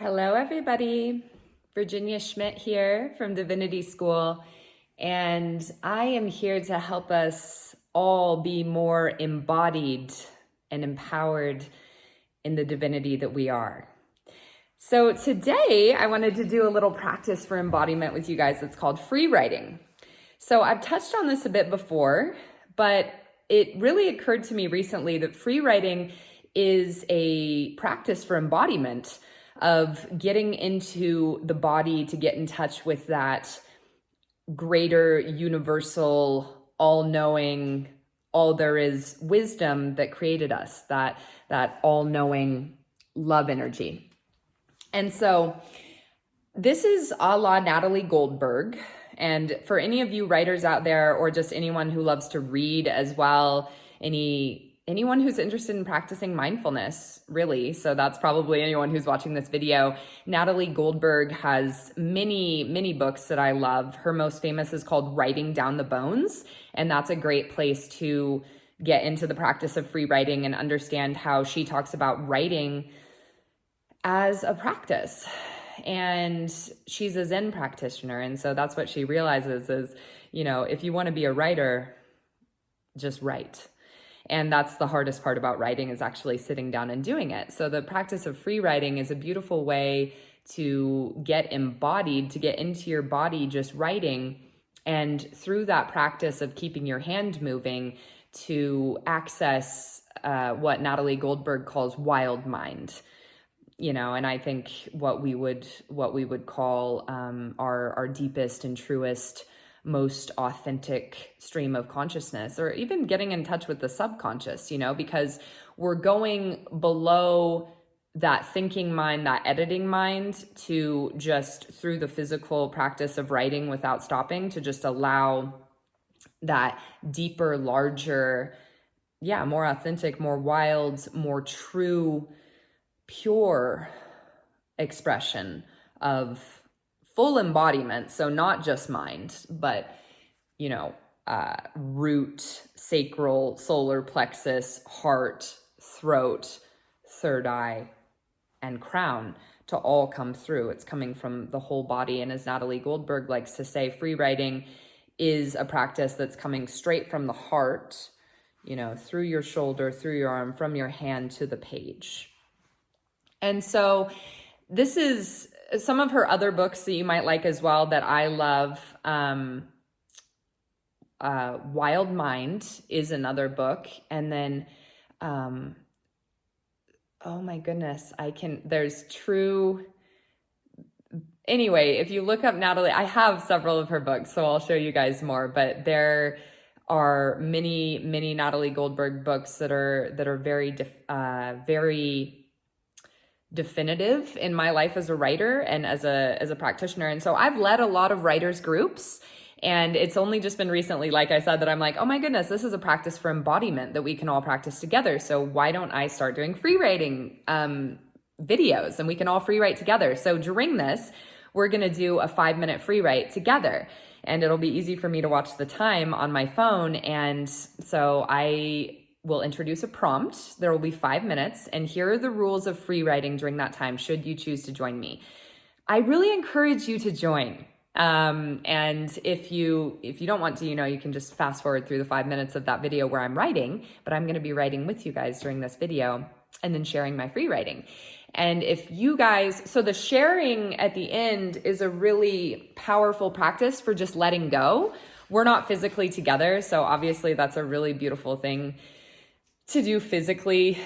Hello, everybody. Virginia Schmidt here from Divinity School, and I am here to help us all be more embodied and empowered in the divinity that we are. So today I wanted to do a little practice for embodiment with you guys that's called free writing. So I've touched on this a bit before, but it really occurred to me recently that free writing is a practice for embodiment of getting into the body to get in touch with that greater universal, all-knowing, all there is wisdom that created us, that all-knowing love energy. And so this is a la Natalie Goldberg. And for any of you writers out there, or just anyone who loves to read as well, anyone who's interested in practicing mindfulness, really. So that's probably anyone who's watching this video. Natalie Goldberg has many books that I love. Her most famous is called Writing Down the Bones. And that's a great place to get into the practice of free writing and understand how she talks about writing as a practice. And she's a Zen practitioner. And so that's what she realizes is, if you want to be a writer, just write. And that's the hardest part about writing, is actually sitting down and doing it. So the practice of free writing is a beautiful way to get embodied, to get into your body just writing. And through that practice of keeping your hand moving, to access what Natalie Goldberg calls wild mind. And I think what we would call our deepest and truest, most authentic stream of consciousness, or even getting in touch with the subconscious, because we're going below that thinking mind, that editing mind, to just through the physical practice of writing without stopping, to just allow that deeper, larger, more authentic, more wild, more true, pure expression of full embodiment. So not just mind, but, root, sacral, solar plexus, heart, throat, third eye, and crown to all come through. It's coming from the whole body. And as Natalie Goldberg likes to say, free writing is a practice that's coming straight from the heart, through your shoulder, through your arm, from your hand to the page. And so this is some of her other books that you might like as well that I love. Wild Mind is another book. And then, oh my goodness, anyway, if you look up Natalie, I have several of her books, so I'll show you guys more, but there are many Natalie Goldberg books that are very definitive in my life as a writer and as a practitioner. And so I've led a lot of writers groups, and it's only just been recently, like I said, that I'm like, oh my goodness, this is a practice for embodiment that we can all practice together. So why don't I start doing free writing videos, and we can all free write together. So during this, we're going to do a 5-minute free write together, and it'll be easy for me to watch the time on my phone. And so we'll introduce a prompt. There will be 5 minutes, and here are the rules of free writing during that time, should you choose to join me. I really encourage you to join. And if you don't want to, you can just fast forward through the 5 minutes of that video where I'm writing, but I'm going to be writing with you guys during this video and then sharing my free writing. And if you guys, so the sharing at the end is a really powerful practice for just letting go. We're not physically together, so obviously that's a really beautiful thing to do physically,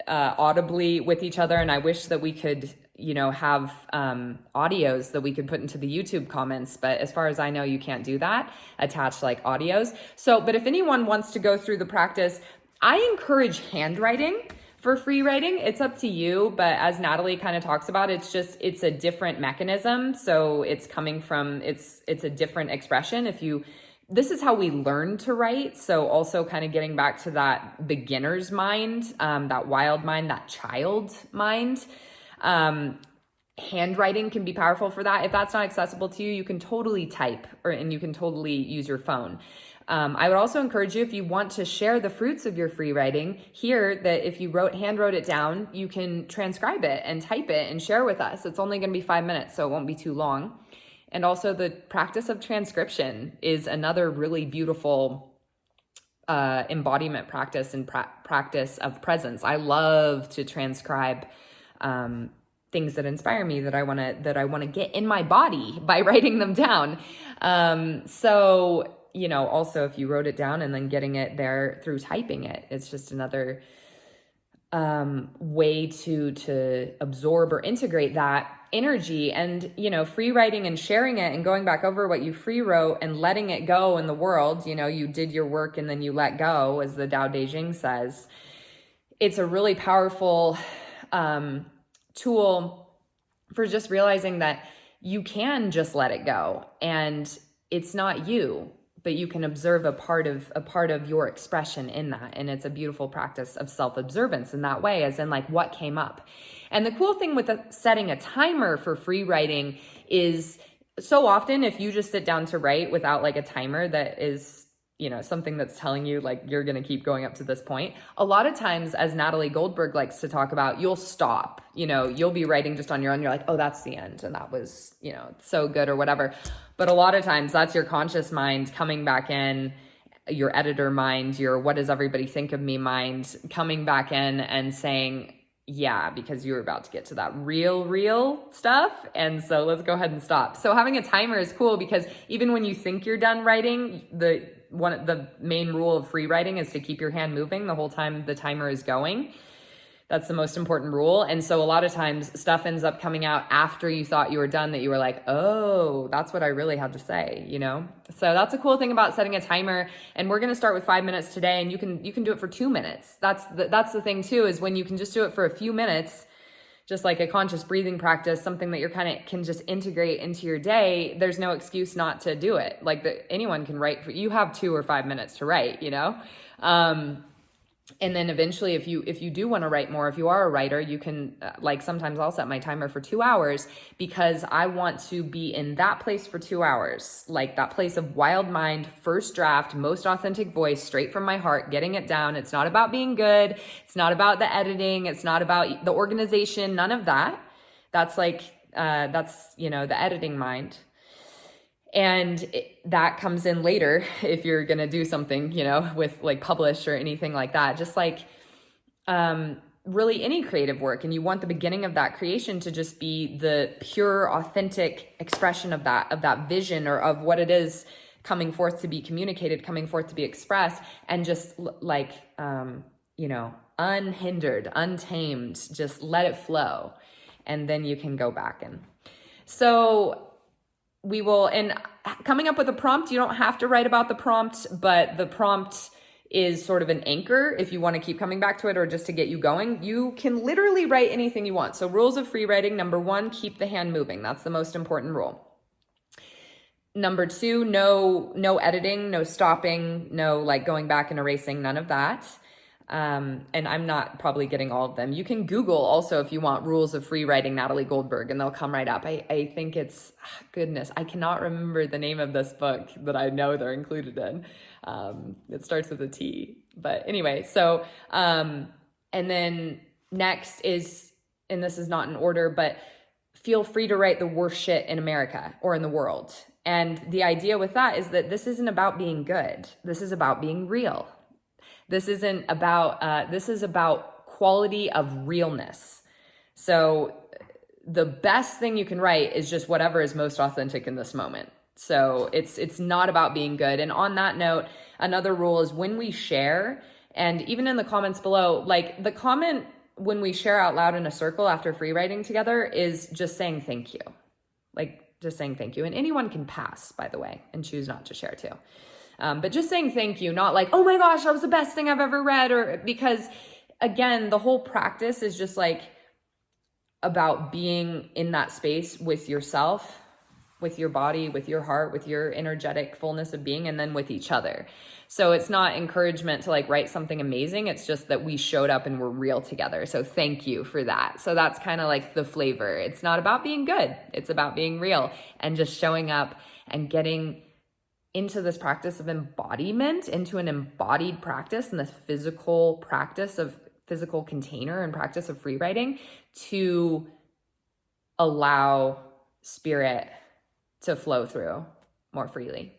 audibly with each other. And I wish that we could, have audios that we could put into the YouTube comments. But as far as I know, you can't do that, attach like audios. So, but if anyone wants to go through the practice, I encourage handwriting for free writing. It's up to you. But as Natalie kind of talks about, it's a different mechanism. So it's coming from, it's a different expression. This is how we learn to write. So also kind of getting back to that beginner's mind, that wild mind, that child mind. Handwriting can be powerful for that. If that's not accessible to you, you can totally type and you can totally use your phone. I would also encourage you, if you want to share the fruits of your free writing, here that if you hand wrote it down, you can transcribe it and type it and share with us. It's only going to be 5 minutes, so it won't be too long. And also the practice of transcription is another really beautiful embodiment practice and practice of presence. I love to transcribe things that inspire me that I want to get in my body by writing them down. So, you know, also if you wrote it down and then getting it there through typing it, it's just another way to absorb or integrate that energy. And, you know, free writing and sharing it and going back over what you free wrote and letting it go in the world, you know, you did your work and then you let go, as the Tao Te Ching says. It's a really powerful tool for just realizing that you can just let it go, and it's not you, but you can observe a part of your expression in that. And it's a beautiful practice of self-observance in that way, as in like what came up. And the cool thing with setting a timer for free writing is, so often if you just sit down to write without like a timer that is, you know, something that's telling you like you're going to keep going up to this point, a lot of times, as Natalie Goldberg likes to talk about, you'll stop. You know, you'll be writing just on your own. You're like, oh, that's the end. And that was, you know, so good or whatever. But a lot of times that's your conscious mind coming back in, your editor mind, your what does everybody think of me mind coming back in and saying, yeah, because you were about to get to that real stuff. And so let's go ahead and stop. So having a timer is cool, because even when you think you're done writing, the main rule of free writing is to keep your hand moving the whole time the timer is going. That's the most important rule. And so a lot of times stuff ends up coming out after you thought you were done, that you were like, oh, that's what I really had to say, you know? So that's a cool thing about setting a timer. And we're going to start with 5 minutes today, and you can do it for 2 minutes. That's the thing too, is when you can just do it for a few minutes, just like a conscious breathing practice, something that you're can just integrate into your day. There's no excuse not to do it. Like anyone can write you have 2 or 5 minutes to write, you know? And then eventually, if you do want to write more, if you are a writer, you can, like sometimes I'll set my timer for 2 hours, because I want to be in that place for 2 hours, like that place of wild mind, first draft, most authentic voice, straight from my heart, getting it down. It's not about being good. It's not about the editing. It's not about the organization. None of that. That's like, you know, the editing mind. And that comes in later if you're going to do something, you know, with like publish or anything like that, just like really any creative work. And you want the beginning of that creation to just be the pure, authentic expression of that vision, or of what it is coming forth to be communicated, coming forth to be expressed, and just like, you know, unhindered, untamed, just let it flow. And then you can go back. And so we will, and coming up with a prompt, you don't have to write about the prompt, but the prompt is sort of an anchor if you want to keep coming back to it, or just to get you going. You can literally write anything you want. So rules of free writing: number 1, keep the hand moving. That's the most important rule. Number 2, no editing, no stopping, no like going back and erasing, none of that. And I'm not probably getting all of them. You can Google also, if you want, rules of free writing Natalie Goldberg, and they'll come right up. I think it's, goodness, I cannot remember the name of this book that I know they're included in. It starts with a T, but anyway, so, and then next is, and this is not in order, but feel free to write the worst shit in America or in the world. And the idea with that is that this isn't about being good. This is about being real. This is about quality of realness. So the best thing you can write is just whatever is most authentic in this moment. So it's not about being good. And on that note, another rule is when we share, and even in the comments below, like the comment when we share out loud in a circle after free writing together is just saying thank you. Like just saying thank you. And anyone can pass, by the way, and choose not to share too. But just saying thank you, not like, oh my gosh, that was the best thing I've ever read, or because again, the whole practice is just like about being in that space with yourself, with your body, with your heart, with your energetic fullness of being, and then with each other. So it's not encouragement to like write something amazing. It's just that we showed up and we're real together. So thank you for that. So that's kind of like the flavor. It's not about being good. It's about being real and just showing up and getting into this practice of embodiment, into an embodied practice and this physical practice of physical container and practice of free writing, to allow spirit to flow through more freely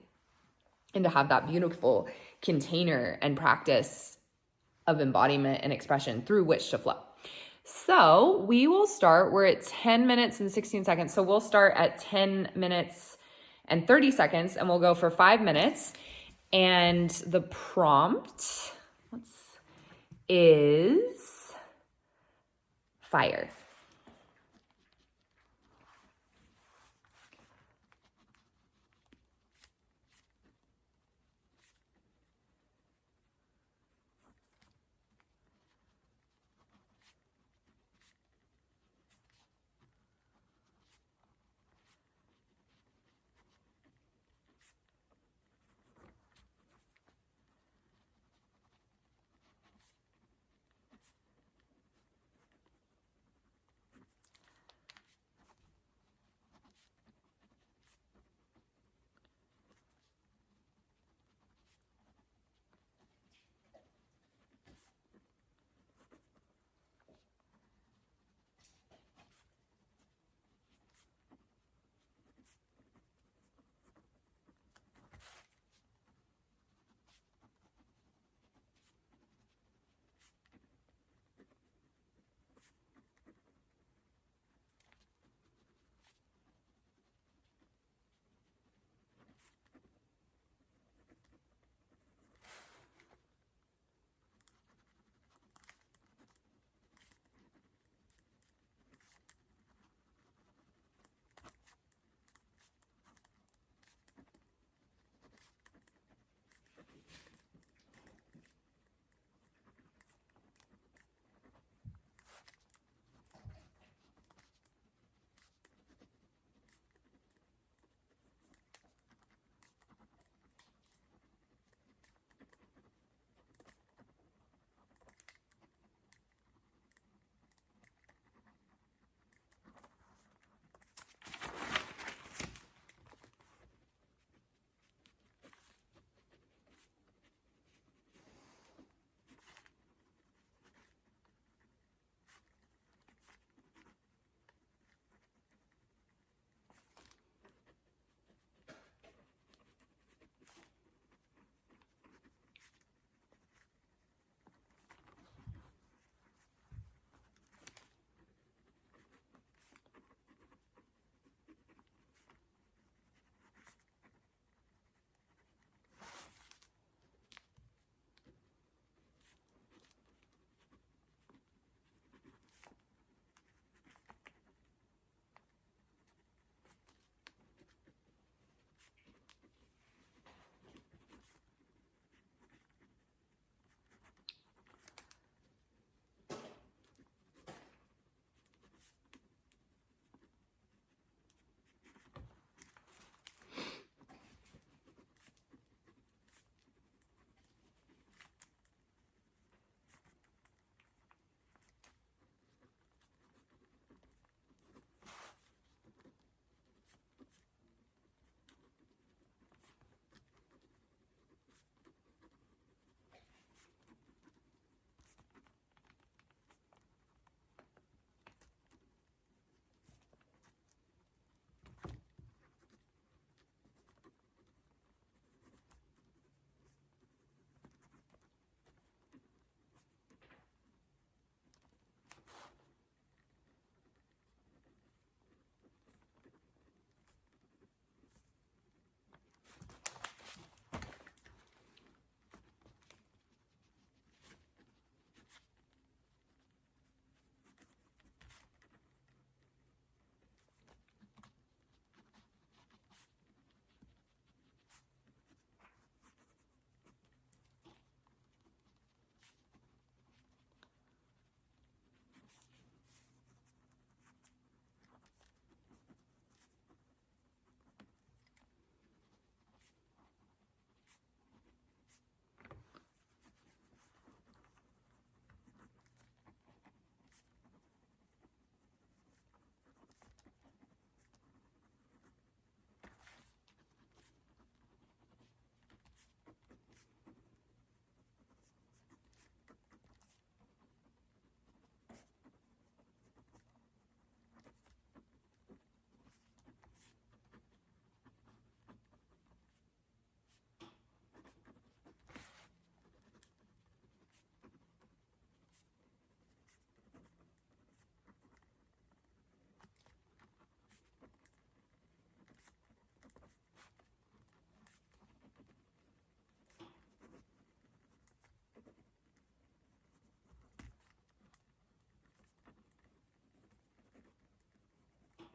and to have that beautiful container and practice of embodiment and expression through which to flow. So we will start, we're at 10 minutes and 16 seconds. So we'll start at 10 minutes and 30 seconds and we'll go for 5 minutes. And the prompt is fire.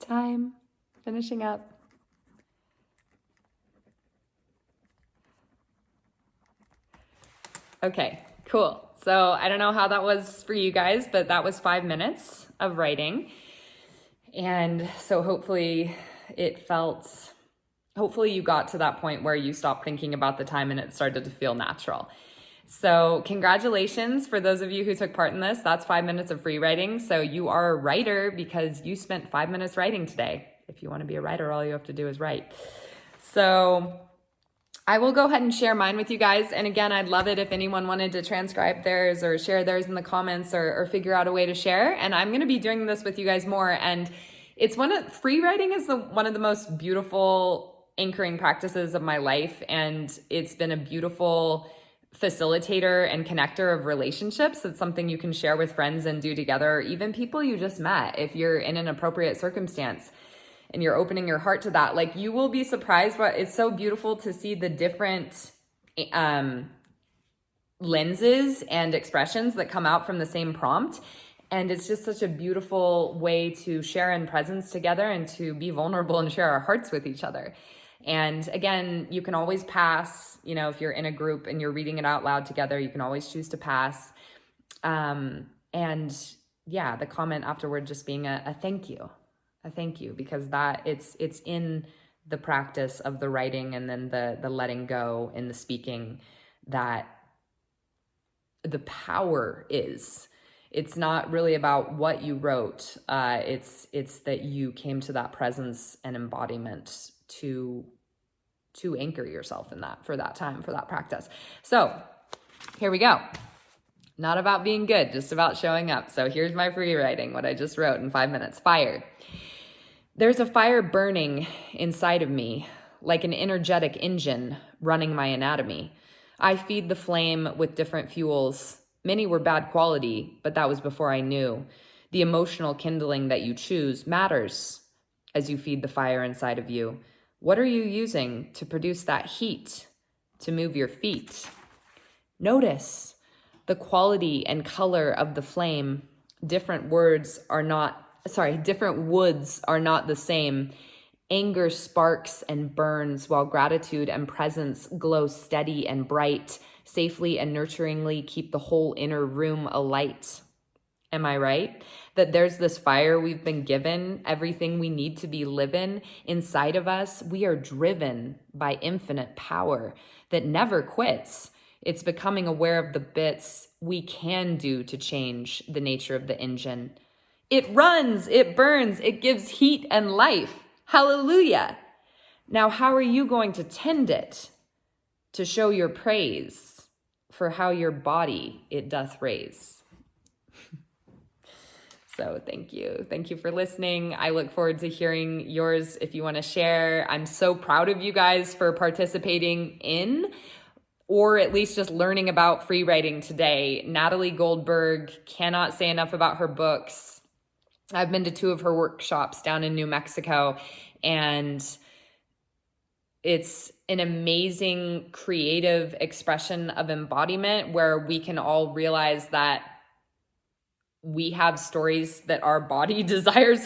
time, finishing up. Okay, cool. So I don't know how that was for you guys, but that was 5 minutes of writing. And so hopefully you got to that point where you stopped thinking about the time and it started to feel natural. So congratulations for those of you who took part in this. That's 5 minutes of free writing. So you are a writer because you spent 5 minutes writing today. If you want to be a writer, all you have to do is write. So I will go ahead and share mine with you guys. And again, I'd love it if anyone wanted to transcribe theirs or share theirs in the comments or figure out a way to share. And I'm going to be doing this with you guys more. And it's free writing is one of the most beautiful anchoring practices of my life. And it's been a beautiful facilitator and connector of relationships. It's something you can share with friends and do together, or even people you just met if you're in an appropriate circumstance and you're opening your heart to that. Like, you will be surprised, but it's so beautiful to see the different lenses and expressions that come out from the same prompt. And it's just such a beautiful way to share in presence together and to be vulnerable and share our hearts with each other. And again, you can always pass, if you're in a group and you're reading it out loud together, you can always choose to pass. And yeah, the comment afterward just being a thank you. A thank you, because it's in the practice of the writing and then the letting go in the speaking that the power is. It's not really about what you wrote. It's that you came to that presence and embodiment to anchor yourself in that for that time, for that practice. So here we go. Not about being good, just about showing up. So here's my free writing, what I just wrote in 5 minutes. Fire. There's a fire burning inside of me, like an energetic engine running my anatomy. I feed the flame with different fuels. Many were bad quality, but that was before I knew. The emotional kindling that you choose matters as you feed the fire inside of you. What are you using to produce that heat, to move your feet? Notice the quality and color of the flame. Different woods are not the same. Anger sparks and burns while gratitude and presence glow steady and bright, safely and nurturingly keep the whole inner room alight. Am I right? That there's this fire we've been given, everything we need to be living inside of us. We are driven by infinite power that never quits. It's becoming aware of the bits we can do to change the nature of the engine. It runs, it burns, it gives heat and life. Hallelujah. Now, how are you going to tend it? To show your praise for how your body it doth raise. So thank you. Thank you for listening. I look forward to hearing yours if you want to share. I'm so proud of you guys for participating in, or at least just learning about free writing today. Natalie Goldberg, cannot say enough about her books. I've been to 2 of her workshops down in New Mexico, and it's an amazing creative expression of embodiment where we can all realize that we have stories that our body desires